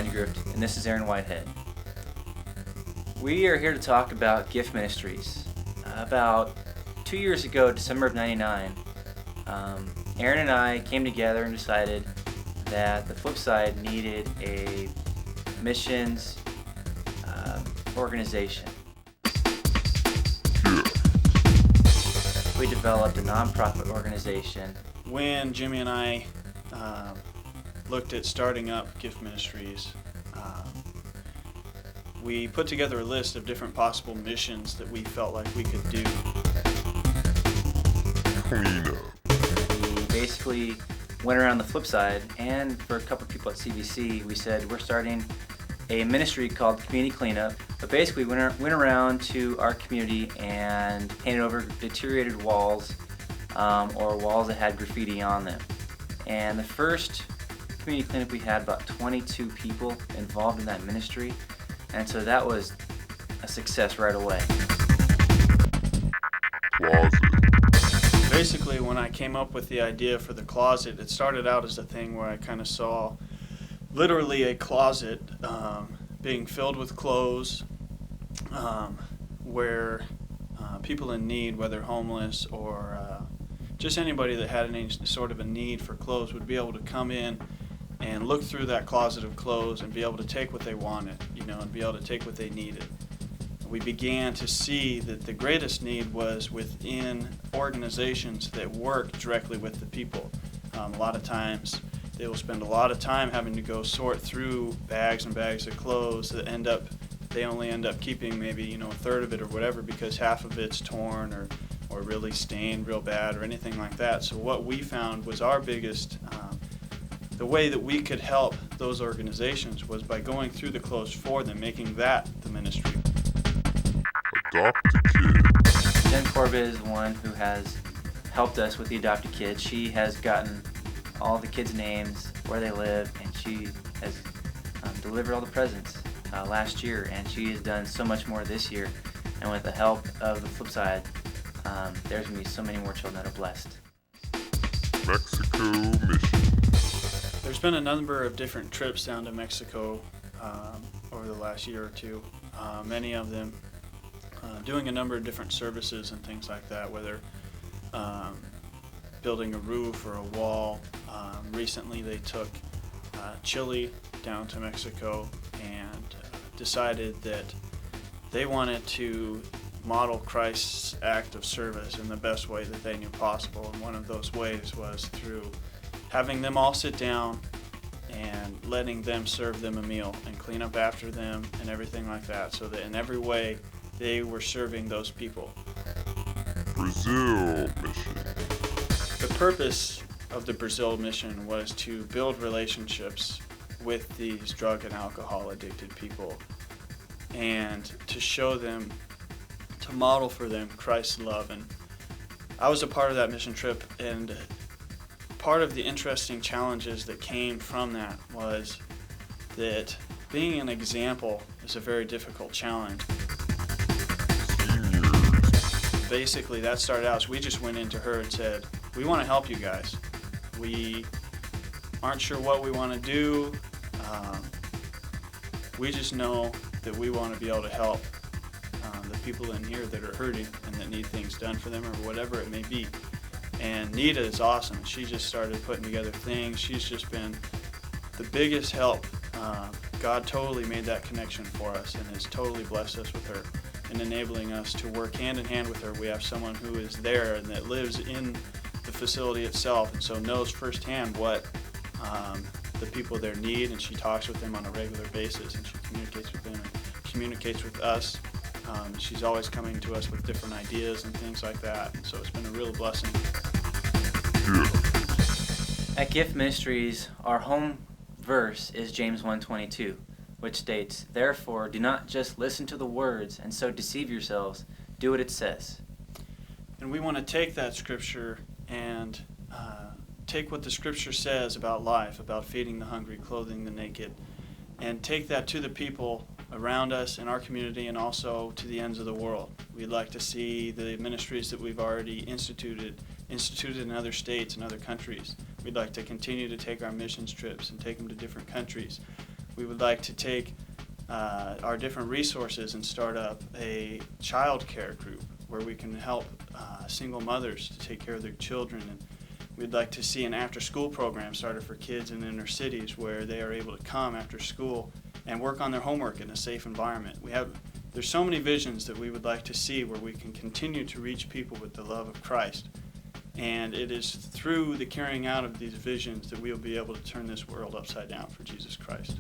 Vandegrift, and this is Aaron Whitehead. We are here to talk about gift ministries. About 2 years ago, December of '99, Aaron and I came together and decided that the Flipside needed a missions organization. We developed a nonprofit organization. When Jimmy and I looked at starting up Gift Ministries, we put together a list of different possible missions that we felt like we could do. We basically went around the Flipside, and for a couple of people at CBC, we said we're starting a ministry called Community Cleanup. But basically, we went around to our community and painted over deteriorated walls or walls that had graffiti on them. And the first community cleanup, we had about 22 people involved in that ministry, and so that was a success right away. Basically, when I came up with the idea for the closet, it started out as a thing where I kind of saw literally a closet being filled with clothes, where people in need, whether homeless or just anybody that had any sort of a need for clothes, would be able to come in and look through that closet of clothes and be able to take what they wanted, and be able to take what they needed. We began to see that the greatest need was within organizations that work directly with the people. A lot of times they will spend a lot of time having to go sort through bags and bags of clothes that they only end up keeping maybe a third of it or whatever, because half of it's torn or really stained real bad or anything like that. So what we found was our biggest the way that we could help those organizations was by going through the clothes for them, making that the ministry. Adopt a kid. Jen Corbett is one who has helped us with the adopted kids. She has gotten all the kids' names, where they live, and she has delivered all the presents last year, and she has done so much more this year. And with the help of the Flipside, there's going to be so many more children that are blessed. Mexico mission. There's been a number of different trips down to Mexico over the last year or two, many of them doing a number of different services and things like that, whether building a roof or a wall. Recently they took Chile down to Mexico and decided that they wanted to model Christ's act of service in the best way that they knew possible, and one of those ways was through having them all sit down and letting them serve them a meal and clean up after them and everything like that, so that in every way they were serving those people. Brazil mission. The purpose of the Brazil mission was to build relationships with these drug and alcohol addicted people and to show them, to model for them Christ's love. And I was a part of that mission trip, and part of the interesting challenges that came from that was that being an example is a very difficult challenge. Basically, that started out as we just went into her and said, we want to help you guys. We aren't sure what we want to do. We just know that we want to be able to help the people in here that are hurting and that need things done for them or whatever it may be. And Nita is awesome. She just started putting together things. She's just been the biggest help. God totally made that connection for us and has totally blessed us with her and enabling us to work hand in hand with her. We have someone who is there and that lives in the facility itself, and so knows firsthand what the people there need, and she talks with them on a regular basis, and she communicates with them and communicates with us. She's always coming to us with different ideas and things like that, and so it's been a real blessing. At Gift Ministries, our home verse is James 1:22, which states, "Therefore, do not just listen to the words and so deceive yourselves. Do what it says." And we want to take that scripture and take what the scripture says about life, about feeding the hungry, clothing the naked, and take that to the people around us in our community and also to the ends of the world. We'd like to see the ministries that we've already instituted in other states and other countries. We'd like to continue to take our missions trips and take them to different countries. We would like to take our different resources and start up a child care group where we can help single mothers to take care of their children. And we'd like to see an after-school program started for kids in inner cities where they are able to come after school and work on their homework in a safe environment. There's so many visions that we would like to see where we can continue to reach people with the love of Christ. And it is through the carrying out of these visions that we'll be able to turn this world upside down for Jesus Christ.